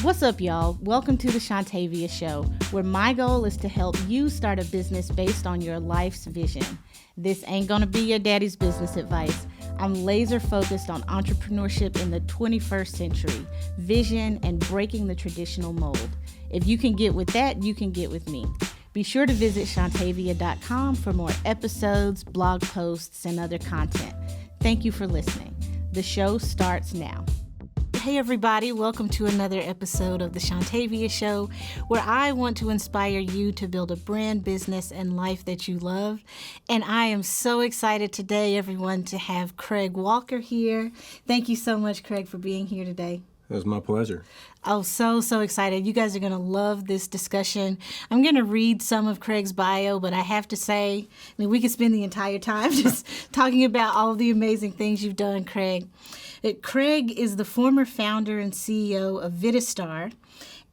What's up, y'all? Welcome to the Shontavia Show, where my goal is to help you start a business based on your life's vision. This ain't gonna be your daddy's business advice. I'm laser focused on entrepreneurship in the 21st century, vision, and breaking the traditional mold. If you can get with that, you can get with me. Be sure to visit shontavia.com for more episodes, blog posts, and other content. Thank you for listening. The show starts now. Hey everybody, welcome to another episode of the Shontavia Show, where I want to inspire you to build a brand, business, and life that you love. And I am so excited today, everyone, to have Craig Walker here. Thank you so much, Craig, for being here today. It was my pleasure. Oh, so excited. You guys are going to love this discussion. I'm going to read some of Craig's bio, but I have to say, we could spend the entire time just talking about all the amazing things you've done, Craig. Craig is the former founder and CEO of Vidistar.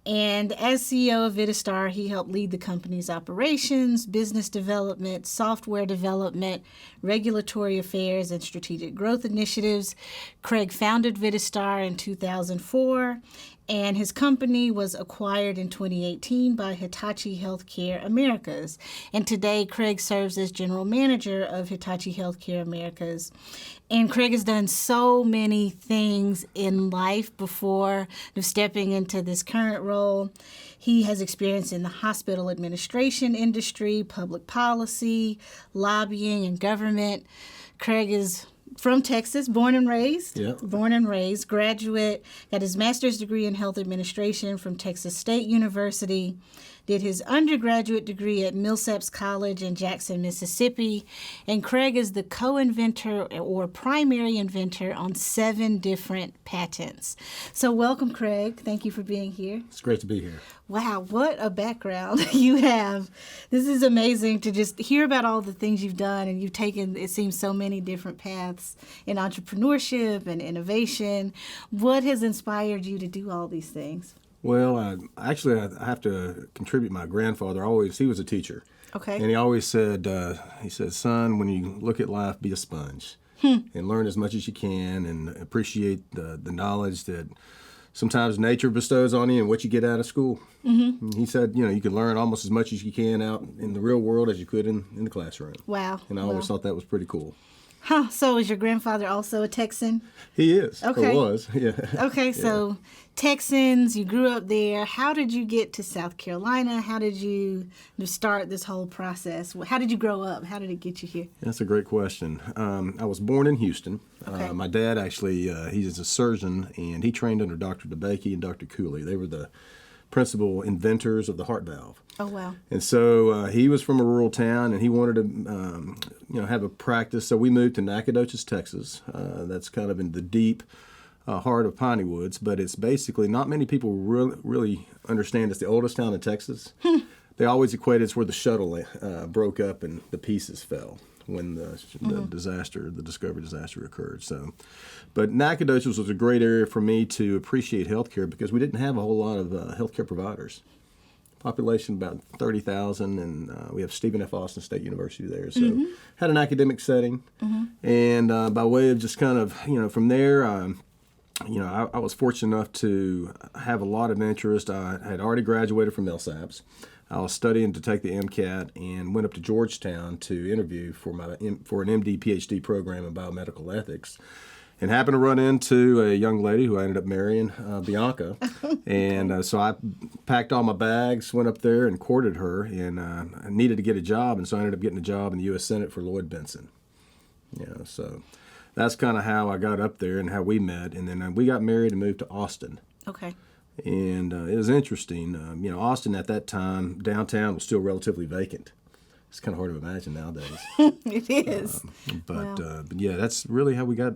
And as CEO of Vidistar, he helped lead the company's operations, business development, software development, regulatory affairs, and strategic growth initiatives. Craig founded Vidistar in 2004, and his company was acquired in 2018 by Hitachi Healthcare Americas. And today, Craig serves as general manager of Hitachi Healthcare Americas. And Craig has done so many things in life before stepping into this current role. He has experience in the hospital administration industry, public policy, lobbying, and government. Craig is from Texas, born and raised, graduate, got his master's degree in health administration from Texas State University, did his undergraduate degree at Millsaps College in Jackson, Mississippi, and Craig is the co-inventor or primary inventor on 7 different patents. So welcome, Craig. Thank you for being here. It's great to be here. Wow, what a background you have. This is amazing to just hear about all the things you've done, and you've taken, it seems, so many different paths in entrepreneurship and innovation. What has inspired you to do all these things? Well, I have to contribute my grandfather. He was a teacher. Okay. And he always said, son, when you look at life, be a sponge and learn as much as you can and appreciate the knowledge that sometimes nature bestows on you and what you get out of school. Mm-hmm. He said, you can learn almost as much as you can out in the real world as you could in the classroom. Wow. And I always thought that was pretty cool. Huh. So is your grandfather also a Texan? He is. Okay. Or was. Yeah. Okay. So Texans, you grew up there. How did you get to South Carolina? How did you start this whole process? How did you grow up? How did it get you here? That's a great question. I was born in Houston. Okay. My dad actually, he's a surgeon, and he trained under Dr. DeBakey and Dr. Cooley. They were the principal inventors of the heart valve. Oh, wow. And so he was from a rural town, and he wanted to, have a practice. So we moved to Nacogdoches, Texas. That's kind of in the deep heart of Piney Woods, but it's basically not many people really understand it's the oldest town in Texas. They always equate it's where the shuttle broke up and the pieces fell when the Discovery disaster occurred. So, but Nacogdoches was a great area for me to appreciate healthcare because we didn't have a whole lot of healthcare providers. Population about 30,000, and we have Stephen F. Austin State University there. So had an academic setting, and by way of just kind of, from there, I was fortunate enough to have a lot of interest. I had already graduated from Millsaps. I was studying to take the MCAT and went up to Georgetown to interview for an MD PhD program in biomedical ethics, and happened to run into a young lady who I ended up marrying, Bianca. And so I packed all my bags, went up there and courted her, and I needed to get a job, and so I ended up getting a job in the U.S. Senate for Lloyd Bentsen. So that's kind of how I got up there and how we met. And then we got married and moved to Austin. Okay. And it was interesting. Austin at that time, downtown was still relatively vacant. It's kind of hard to imagine nowadays. It is. But yeah, that's really how we got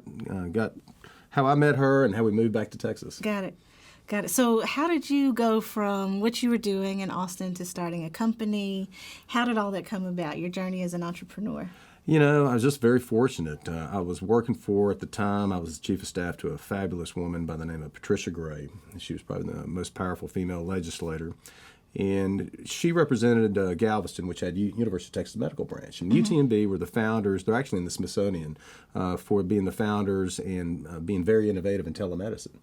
how I met her and how we moved back to Texas. Got it. So how did you go from what you were doing in Austin to starting a company? How did all that come about, your journey as an entrepreneur? I was just very fortunate. I was working at the time, I was chief of staff to a fabulous woman by the name of Patricia Gray. She was probably the most powerful female legislator. And she represented Galveston, which had University of Texas Medical Branch. And UTMB were the founders. They're actually in the Smithsonian for being the founders and being very innovative in telemedicine.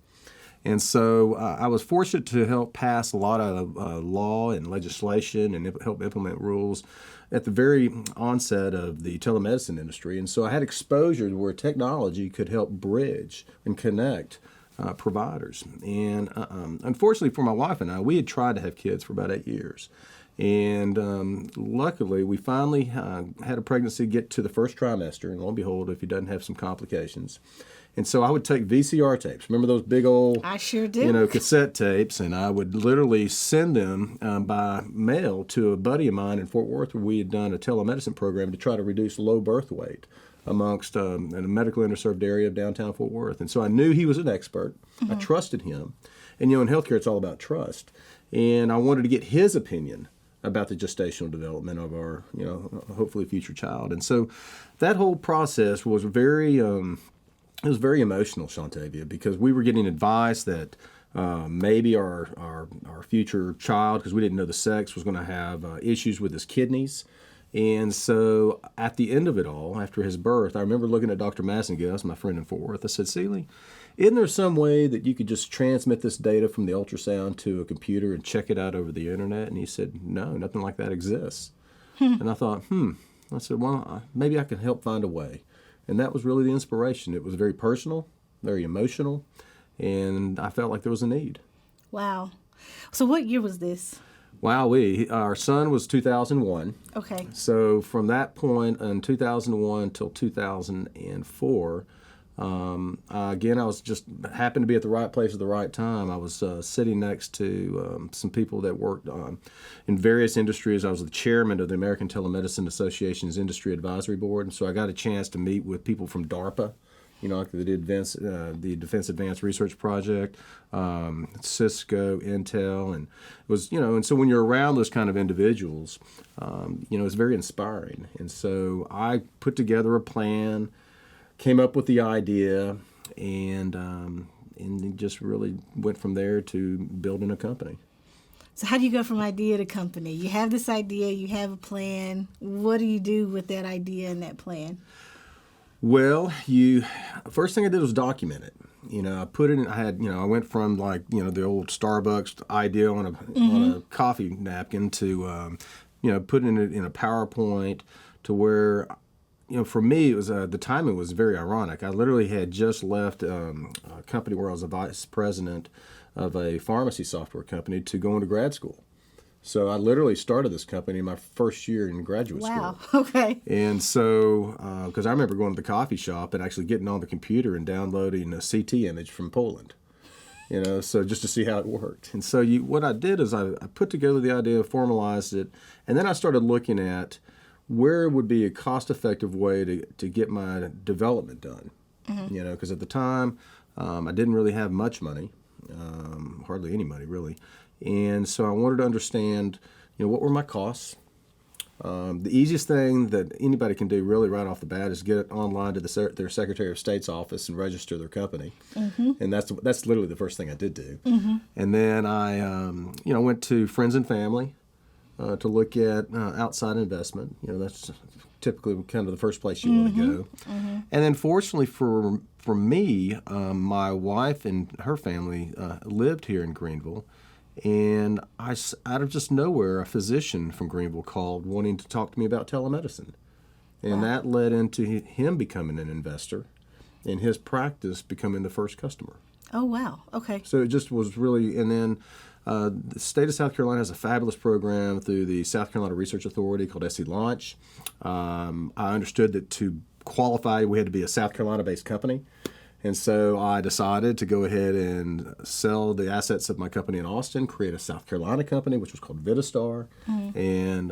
And so I was fortunate to help pass a lot of law and legislation and help implement rules at the very onset of the telemedicine industry. And so I had exposure to where technology could help bridge and connect providers. And unfortunately for my wife and I, we had tried to have kids for about 8 years. And luckily, we finally had a pregnancy get to the first trimester, and lo and behold, if he doesn't have some complications. And so I would take VCR tapes. Remember those big old, I sure do. cassette tapes, and I would literally send them by mail to a buddy of mine in Fort Worth, where we had done a telemedicine program to try to reduce low birth weight amongst in a medically underserved area of downtown Fort Worth. And so I knew he was an expert. I trusted him. And, in healthcare, it's all about trust. And I wanted to get his opinion about the gestational development of our, hopefully future child. And so that whole process was very, it was very emotional, Shontavia, because we were getting advice that maybe our future child, because we didn't know the sex, was going to have issues with his kidneys. And so at the end of it all, after his birth, I remember looking at Dr. Massengill, my friend in Fort Worth. I said, Seeley, isn't there some way that you could just transmit this data from the ultrasound to a computer and check it out over the internet? And he said, no, nothing like that exists. And I thought, I said, well, maybe I can help find a way. And that was really the inspiration. It was very personal, very emotional, and I felt like there was a need. Wow. So what year was this? Wow, our son was 2001. Okay. So from that point in 2001 till 2004, again, I was just happened to be at the right place at the right time. I was sitting next to some people that worked in various industries. I was the chairman of the American Telemedicine Association's Industry Advisory Board, and so I got a chance to meet with people from DARPA, like the Defense Advanced Research Project, Cisco, Intel, and it was, and so when you're around those kind of individuals, it's very inspiring. And so I put together a plan, came up with the idea, and just really went from there to building a company. So how do you go from idea to company? You have this idea, you have a plan. What do you do with that idea and that plan? Well, first thing I did was document it. I put it in, I went from the old Starbucks idea on a coffee napkin to, putting it in a PowerPoint to where, for me, it was the timing was very ironic. I literally had just left a company where I was a vice president of a pharmacy software company to go into grad school. So I literally started this company in my first year in graduate school. Wow, okay. And so, because I remember going to the coffee shop and actually getting on the computer and downloading a CT image from Poland, so just to see how it worked. And so what I did is I put together the idea, formalized it, and then I started looking at where would be a cost-effective way to get my development done. Because at the time, I didn't really have much money, hardly any money, really. And so I wanted to understand, what were my costs. The easiest thing that anybody can do really right off the bat is get online to their Secretary of State's office and register their company. And that's literally the first thing I did do. And then I, went to friends and family to look at outside investment. That's typically kind of the first place you want to go. And then fortunately for me, my wife and her family lived here in Greenville. And out of just nowhere, a physician from Greenville called wanting to talk to me about telemedicine. And that led into him becoming an investor and his practice becoming the first customer. Oh, wow. Okay. So it just was really, and then the state of South Carolina has a fabulous program through the South Carolina Research Authority called SC Launch. I understood that to qualify, we had to be a South Carolina-based company. And so I decided to go ahead and sell the assets of my company in Austin, create a South Carolina company, which was called Vidistar. And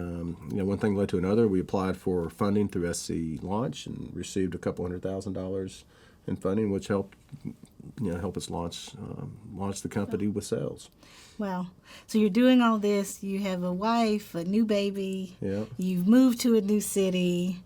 one thing led to another. We applied for funding through SC Launch and received a couple $100,000 in funding, which helped us launch the company with sales. Wow. So you're doing all this. You have a wife, a new baby. Yeah. You've moved to a new city.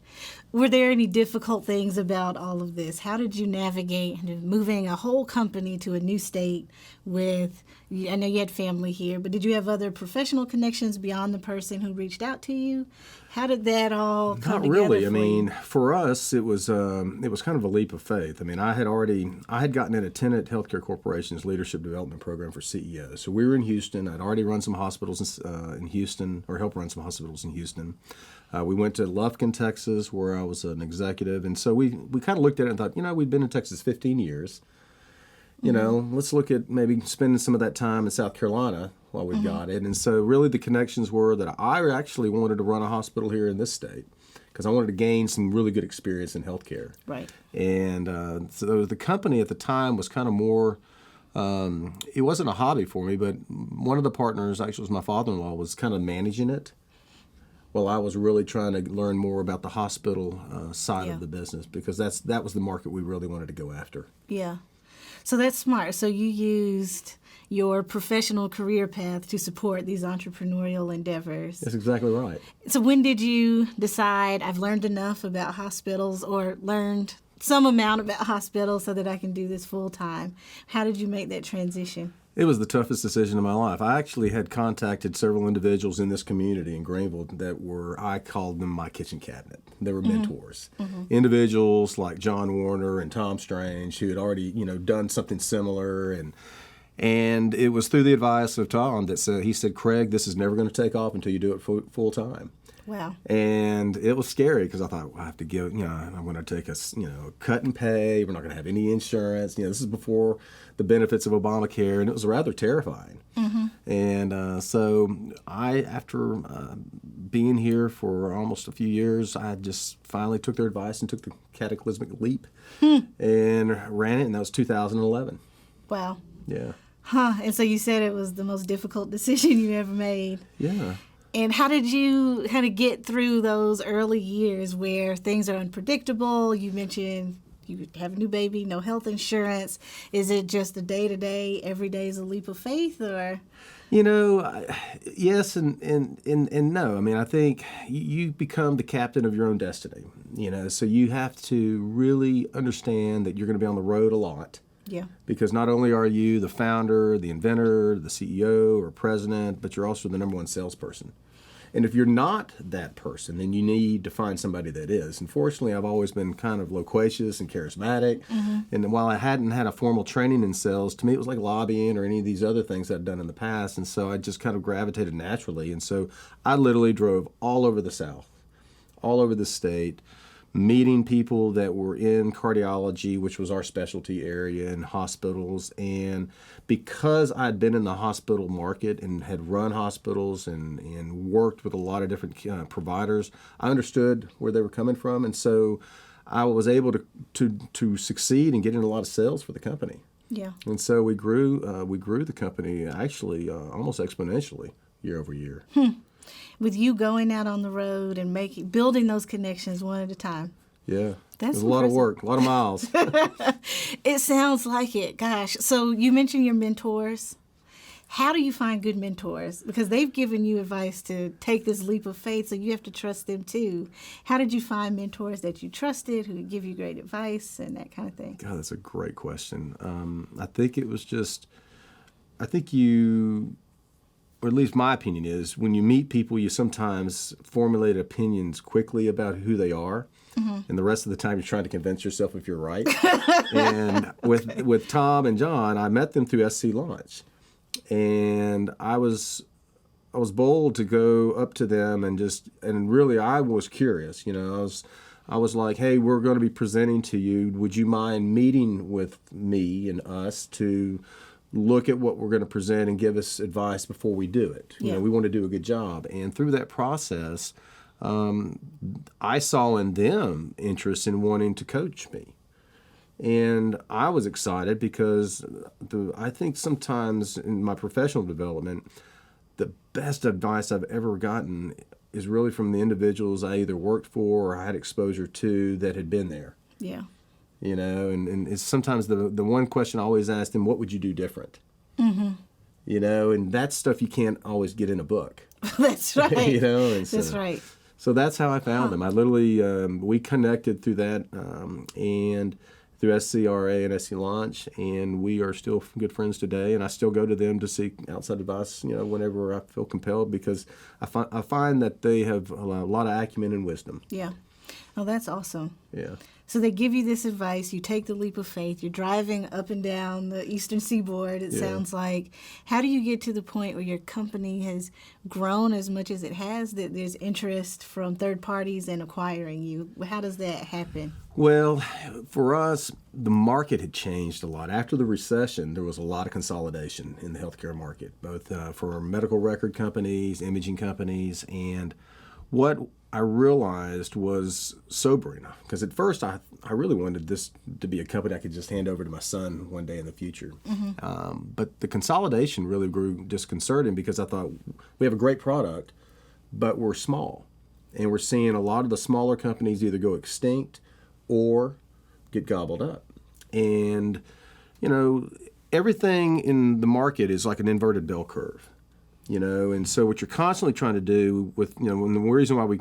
Were there any difficult things about all of this? How did you navigate moving a whole company to a new state with, I know you had family here, but did you have other professional connections beyond the person who reached out to you? How did that all come together? Not really. For you? For us, it was kind of a leap of faith. I had gotten in Hitachi Healthcare Corporation's leadership development program for CEOs. So we were in Houston. I'd already run some hospitals in Houston, or helped run some hospitals in Houston. We went to Lufkin, Texas, where I was an executive. And so we kind of looked at it and thought, we've been in Texas 15 years. Let's look at maybe spending some of that time in South Carolina while we got it. And so really the connections were that I actually wanted to run a hospital here in this state because I wanted to gain some really good experience in healthcare. Right. And so the company at the time was kind of more, it wasn't a hobby for me, but one of the partners, actually was my father-in-law, was kind of managing it. Well, I was really trying to learn more about the hospital side of the business because that was the market we really wanted to go after. Yeah. So that's smart. So you used your professional career path to support these entrepreneurial endeavors. That's exactly right. So when did you decide I've learned enough about hospitals or learned some amount about hospitals so that I can do this full time? How did you make that transition? It was the toughest decision of my life. I actually had contacted several individuals in this community in Greenville I called them my kitchen cabinet. They were mentors. Individuals like John Warner and Tom Strange who had already, done something similar. And it was through the advice of Tom that he said, Craig, this is never going to take off until you do it full time. Wow. And it was scary because I thought, well, I have to give, I'm going to take a cut and pay. We're not going to have any insurance. This is before the benefits of Obamacare, and it was rather terrifying. And so after being here for almost a few years, I just finally took their advice and took the cataclysmic leap and ran it, and that was 2011. Wow. Yeah. And so you said it was the most difficult decision you ever made. Yeah. And how did you kind of get through those early years where things are unpredictable? You mentioned you have a new baby, no health insurance. Is it just a day-to-day, every day is a leap of faith, or? Yes and no. I think you become the captain of your own destiny, so you have to really understand that you're going to be on the road a lot. Yeah. Because not only are you the founder, the inventor, the CEO or president, but you're also the number one salesperson. And if you're not that person, then you need to find somebody that is. Unfortunately, I've always been kind of loquacious and charismatic. And while I hadn't had a formal training in sales, to me it was like lobbying or any of these other things I'd done in the past. And so I just kind of gravitated naturally. And so I literally drove all over the South, all over the state, meeting people that were in cardiology, which was our specialty area, in hospitals. And because I'd been in the hospital market and had run hospitals and worked with a lot of different providers, I understood where they were coming from. And so I was able to succeed in getting a lot of sales for the company. Yeah. And so we grew the company actually almost exponentially year over year. With you going out on the road and building those connections one at a time. Yeah. That's a lot of work, a lot of miles. It sounds like it. Gosh. So you mentioned your mentors. How do you find good mentors? Because they've given you advice to take this leap of faith, so you have to trust them too. How did you find mentors that you trusted, who would give you great advice and that kind of thing? God, that's a great question. I think or at least my opinion is, when you meet people, you sometimes formulate opinions quickly about who they are. And the rest of the time you're trying to convince yourself if you're right. And with Tom and John, I met them through SC Launch. And I was bold to go up to them and really I was curious. I was like, hey, we're going to be presenting to you. Would you mind meeting with me and us to look at what we're going to present and give us advice before we do it? We want to do a good job. And through that process, I saw in them interest in wanting to coach me. And I was excited because I think sometimes in my professional development, the best advice I've ever gotten is really from the individuals I either worked for or had exposure to that had been there. Yeah. And it's sometimes the one question I always ask them, what would you do different? And that's stuff you can't always get in a book. That's right. And so, that's right. So that's how I found them. I literally, we connected through that and through SCRA and SC Launch, and we are still good friends today. And I still go to them to seek outside advice, whenever I feel compelled, because I find that they have a lot of acumen and wisdom. Yeah. Oh, that's awesome. Yeah. So they give you this advice. You take the leap of faith. You're driving up and down the Eastern Seaboard, it sounds like. How do you get to the point where your company has grown as much as it has, that there's interest from third parties in acquiring you? How does that happen? Well, for us, the market had changed a lot. After the recession, there was a lot of consolidation in the healthcare market, both for medical record companies, imaging companies, and what I realized was sobering, because at first I really wanted this to be a company I could just hand over to my son one day in the future. But the consolidation really grew disconcerting, because I thought, we have a great product, but we're small. And we're seeing a lot of the smaller companies either go extinct or get gobbled up. And, everything in the market is like an inverted bell curve. And so what you're constantly trying to do with, and the reason why we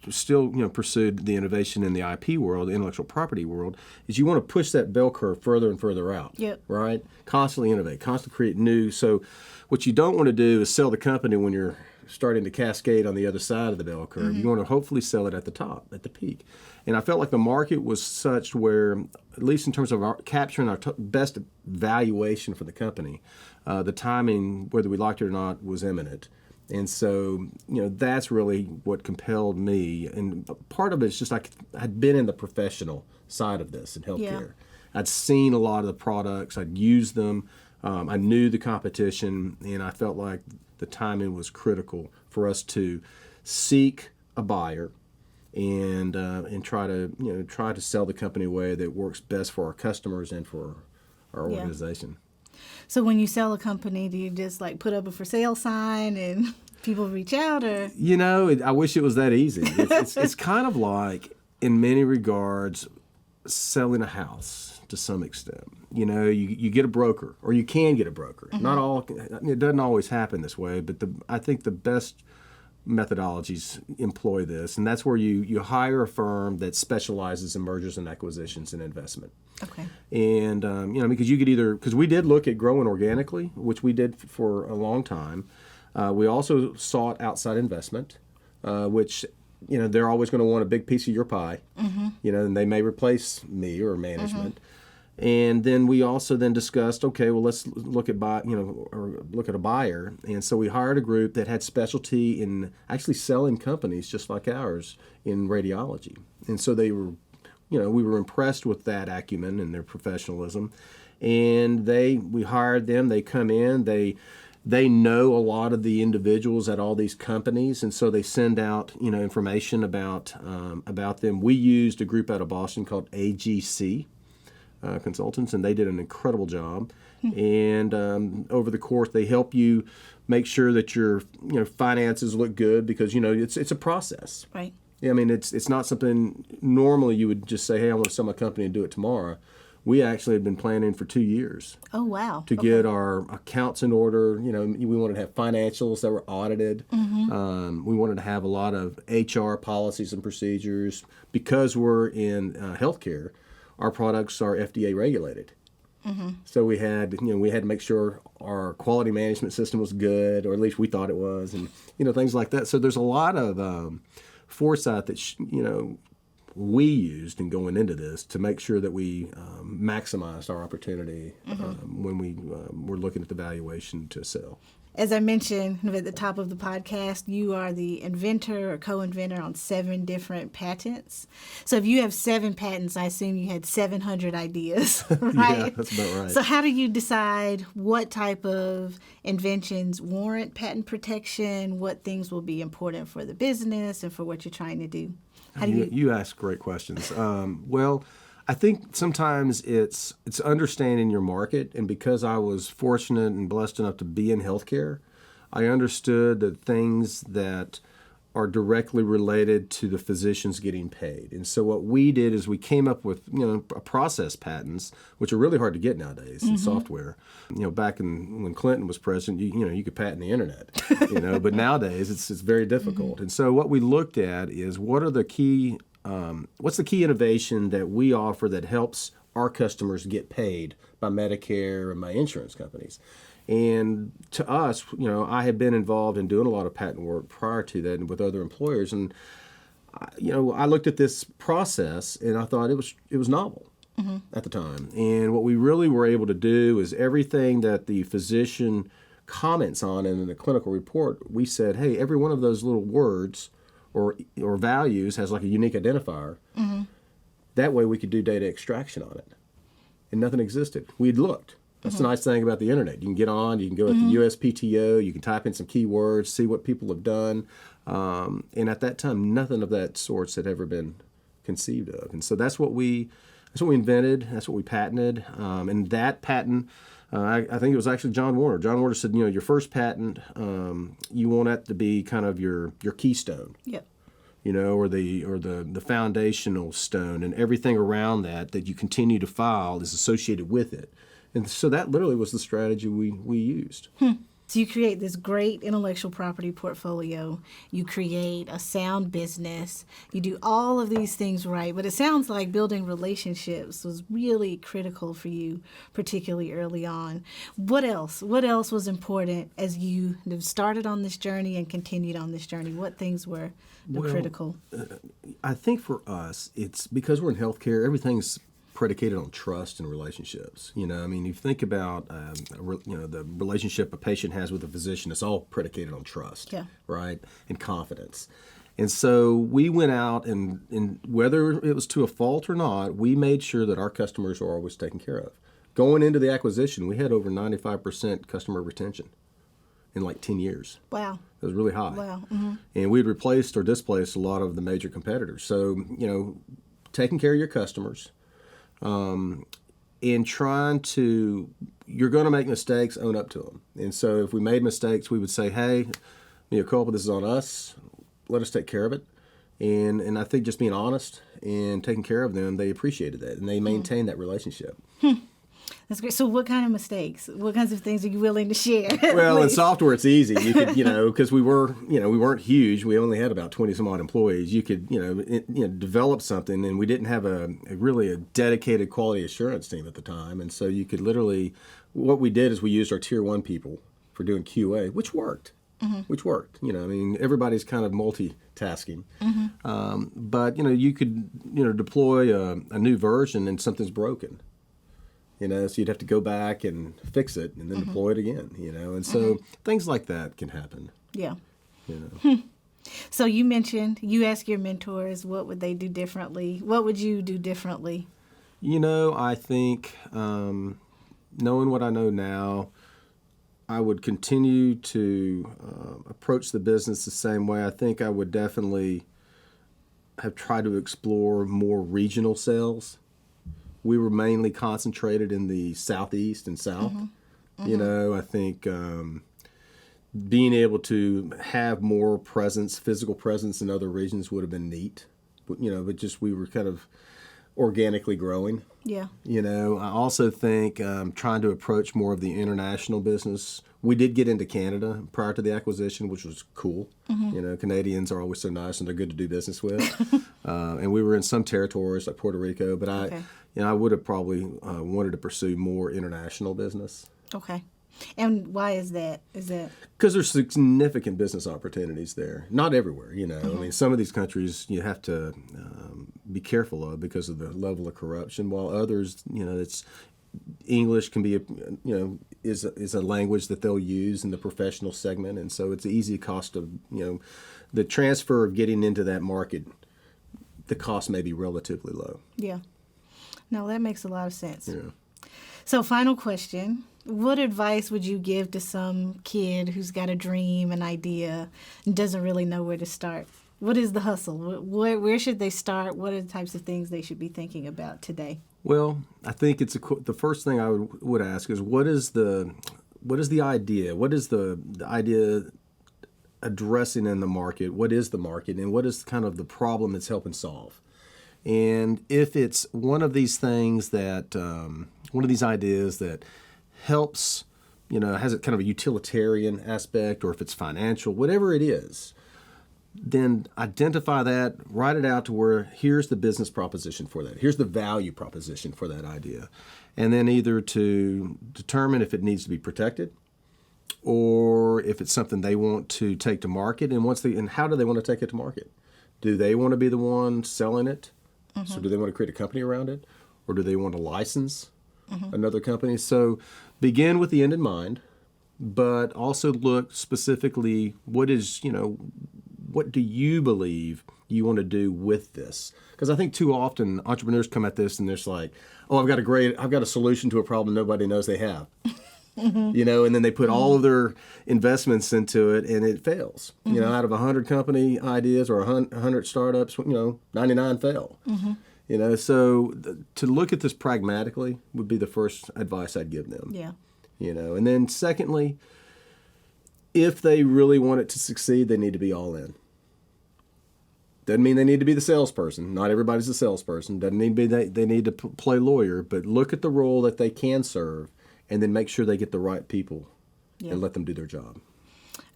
still, pursued the innovation in the IP world, the intellectual property world, is you want to push that bell curve further and further out. Yep. Right? Constantly innovate, constantly create new. So what you don't want to do is sell the company when you're starting to cascade on the other side of the bell curve. You want to hopefully sell it at the top, at the peak. And I felt like the market was such where, at least in terms of capturing our best valuation for the company, the timing, whether we liked it or not, was imminent. And so, that's really what compelled me. And part of it is just I'd been in the professional side of this in healthcare. I'd seen a lot of the products. I'd used them. I knew the competition, and I felt like the timing was critical for us to seek a buyer and try to sell the company in a way that works best for our customers and for our organization. So when you sell a company, do you just put up a for sale sign and people reach out, or? I wish it was that easy. It's kind of like, in many regards, selling a house to some extent. You get a broker, or you can get a broker. Not all, it doesn't always happen this way, but I think the best methodologies employ this, and that's where you hire a firm that specializes in mergers and acquisitions and investment. Okay. And because you could because we did look at growing organically, which we did for a long time. We also sought outside investment, which they're always going to want a big piece of your pie. And they may replace me or management. And then we also then discussed, okay, well, let's look at look at a buyer. And so we hired a group that had specialty in actually selling companies just like ours in radiology. And so they were, we were impressed with that acumen and their professionalism. And we hired them. They come in. They know a lot of the individuals at all these companies, and so they send out information about them. We used a group out of Boston called AGC. Consultants, and they did an incredible job. And over the course, they help you make sure that your finances look good, because it's a process. Right. Yeah, I mean it's not something normally you would just say, hey, I want to sell my company and do it tomorrow. We actually had been planning for 2 years. Oh, wow. To get our accounts in order. We wanted to have financials that were audited. We wanted to have a lot of HR policies and procedures, because we're in healthcare. Our products are FDA regulated. So we had to make sure our quality management system was good, or at least we thought it was, and things like that. So there's a lot of foresight that we used in going into this to make sure that we maximized our opportunity when we were looking at the valuation to sell. As I mentioned at the top of the podcast, you are the inventor or co-inventor on 7 different patents. So if you have 7 patents, I assume you had 700 ideas, right? Yeah, that's about right. So how do you decide what type of inventions warrant patent protection, what things will be important for the business and for what you're trying to do? How do you ask great questions. Well, I think sometimes it's understanding your market, and because I was fortunate and blessed enough to be in healthcare, I understood the things that are directly related to the physicians getting paid. And so what we did is we came up with, process patents, which are really hard to get nowadays in software. Back when Clinton was president, you could patent the internet, but nowadays it's very difficult. And so what we looked at is what's the key innovation that we offer that helps our customers get paid by Medicare and by insurance companies. And to us, I had been involved in doing a lot of patent work prior to that and with other employers. And, I looked at this process and I thought it was novel at the time. And what we really were able to do is everything that the physician comments on in the clinical report, we said, hey, every one of those little words or values has like a unique identifier. That way we could do data extraction on it. And nothing existed. We'd looked. That's the nice thing about the internet. You can get on, you can go at the USPTO, you can type in some keywords, see what people have done. And at that time, nothing of that sorts had ever been conceived of. And so that's what we invented, that's what we patented. And that patent, I think it was actually John Warner. John Warner said, your first patent, you want that to be kind of your keystone. Yep. Or the foundational stone, and everything around that you continue to file is associated with it. And so that literally was the strategy we used. So you create this great intellectual property portfolio. You create a sound business. You do all of these things right. But it sounds like building relationships was really critical for you, particularly early on. What else? What else was important as you started on this journey and continued on this journey? What things were critical? I think for us, it's because we're in healthcare, everything's predicated on trust and relationships. You think about, the relationship a patient has with a physician, it's all predicated on trust, right, and confidence. And so we went out and whether it was to a fault or not, we made sure that our customers are always taken care of. Going into the acquisition, we had over 95% customer retention in like 10 years. Wow. It was really high. Wow. And we'd replaced or displaced a lot of the major competitors. So, taking care of your customers, in trying to, you're going to make mistakes, own up to them. And so if we made mistakes, we would say, hey, culpa, this is on us. Let us take care of it. And I think just being honest and taking care of them, they appreciated that, and they maintained that relationship. That's great. So what kind of mistakes? What kinds of things are you willing to share? Well, in software, it's easy. You could, because we weren't huge. We only had about 20 some odd employees. You could, develop something, and we didn't have a dedicated quality assurance team at the time. And so you could literally, what we did is we used our tier 1 people for doing QA, which worked. Everybody's kind of multitasking. But, you could, deploy a new version and something's broken. So you'd have to go back and fix it and then deploy it again, And so things like that can happen. Yeah. So you mentioned, you ask your mentors, what would they do differently? What would you do differently? I think knowing what I know now, I would continue to approach the business the same way. I think I would definitely have tried to explore more regional sales. We were mainly concentrated in the Southeast and South. I think being able to have more presence, physical presence in other regions would have been neat. But just we were kind of organically growing. Yeah. I also think trying to approach more of the international business. We did get into Canada prior to the acquisition, which was cool. Canadians are always so nice and they're good to do business with. And we were in some territories like Puerto Rico, but I would have probably wanted to pursue more international business. Okay. And why is that? Because there's significant business opportunities there. Not everywhere, some of these countries you have to be careful of because of the level of corruption, while others, it's English can be, is a language that they'll use in the professional segment, and so it's an easy cost of, the transfer of getting into that market, the cost may be relatively low. Yeah. No, that makes a lot of sense. Yeah. So final question. What advice would you give to some kid who's got a dream, an idea, and doesn't really know where to start? What is the hustle? Where should they start? What are the types of things they should be thinking about today? Well, I think the first thing I would ask is what is the idea? What is the idea addressing in the market, what is the market, and what is kind of the problem it's helping solve. And if it's one of these things that, one of these ideas that helps, has a kind of a utilitarian aspect, or if it's financial, whatever it is, then identify that, write it out to where here's the business proposition for that. Here's the value proposition for that idea. And then either to determine if it needs to be protected or if it's something they want to take to market, and how do they want to take it to market? Do they want to be the one selling it? Mm-hmm. So do they want to create a company around it? Or do they want to license another company? So begin with the end in mind, but also look specifically what do you believe you want to do with this? Because I think too often entrepreneurs come at this and they're just like, oh, I've got a solution to a problem nobody knows they have. And then they put all of their investments into it and it fails. Out of 100 company ideas or 100 startups, 99 fail. So to look at this pragmatically would be the first advice I'd give them. Yeah. And then secondly, if they really want it to succeed, they need to be all in. Doesn't mean they need to be the salesperson. Not everybody's a salesperson. Doesn't mean they need to play lawyer, but look at the role that they can serve and then make sure they get the right people and let them do their job.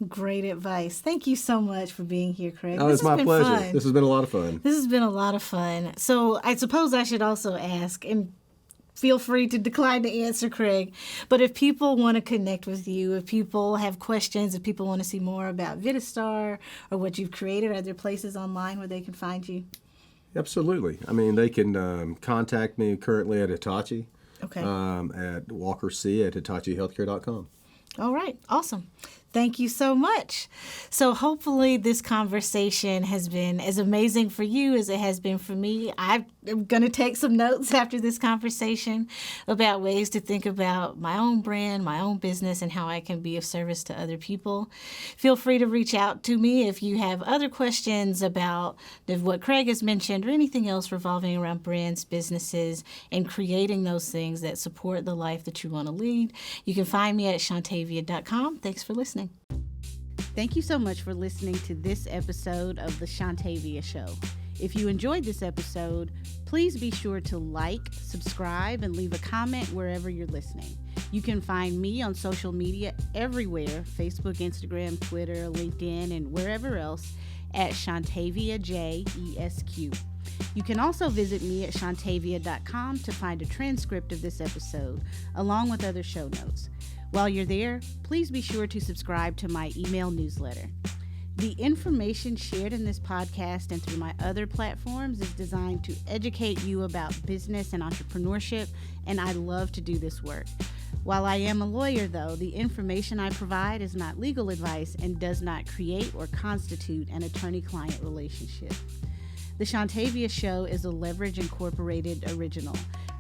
Great advice. Thank you so much for being here, Craig. Oh, it's my pleasure. Fun. This has been a lot of fun. This has been a lot of fun. So I suppose I should also ask, and feel free to decline to answer, Craig, but if people want to connect with you, if people have questions, if people want to see more about Vidistar or what you've created, are there places online where they can find you? Absolutely. I mean, they can contact me currently at Hitachi. Okay. At walkerc@hitachihealthcare.com. All right. Awesome. Thank you so much. So hopefully this conversation has been as amazing for you as it has been for me. I'm going to take some notes after this conversation about ways to think about my own brand, my own business, and how I can be of service to other people. Feel free to reach out to me if you have other questions about what Craig has mentioned or anything else revolving around brands, businesses, and creating those things that support the life that you want to lead. You can find me at Shontavia.com. Thanks for listening. Thank you so much for listening to this episode of the Shontavia Show. If you enjoyed this episode, please be sure to like, subscribe, and leave a comment wherever you're listening. You can find me on social media everywhere, Facebook, Instagram, Twitter, LinkedIn, and wherever else at Shontavia JESQ. You can also visit me at Shontavia.com to find a transcript of this episode, along with other show notes. While you're there, please be sure to subscribe to my email newsletter. The information shared in this podcast and through my other platforms is designed to educate you about business and entrepreneurship, and I love to do this work. While I am a lawyer, though, the information I provide is not legal advice and does not create or constitute an attorney-client relationship. The Shontavia Show is a Leverage Incorporated original.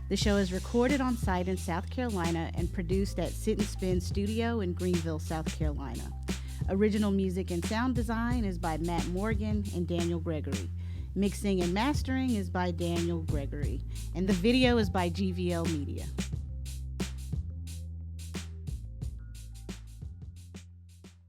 The show is recorded on site in South Carolina and produced at Sit and Spin Studio in Greenville, South Carolina. Original music and sound design is by Matt Morgan and Daniel Gregory. Mixing and mastering is by Daniel Gregory. And the video is by GVL Media.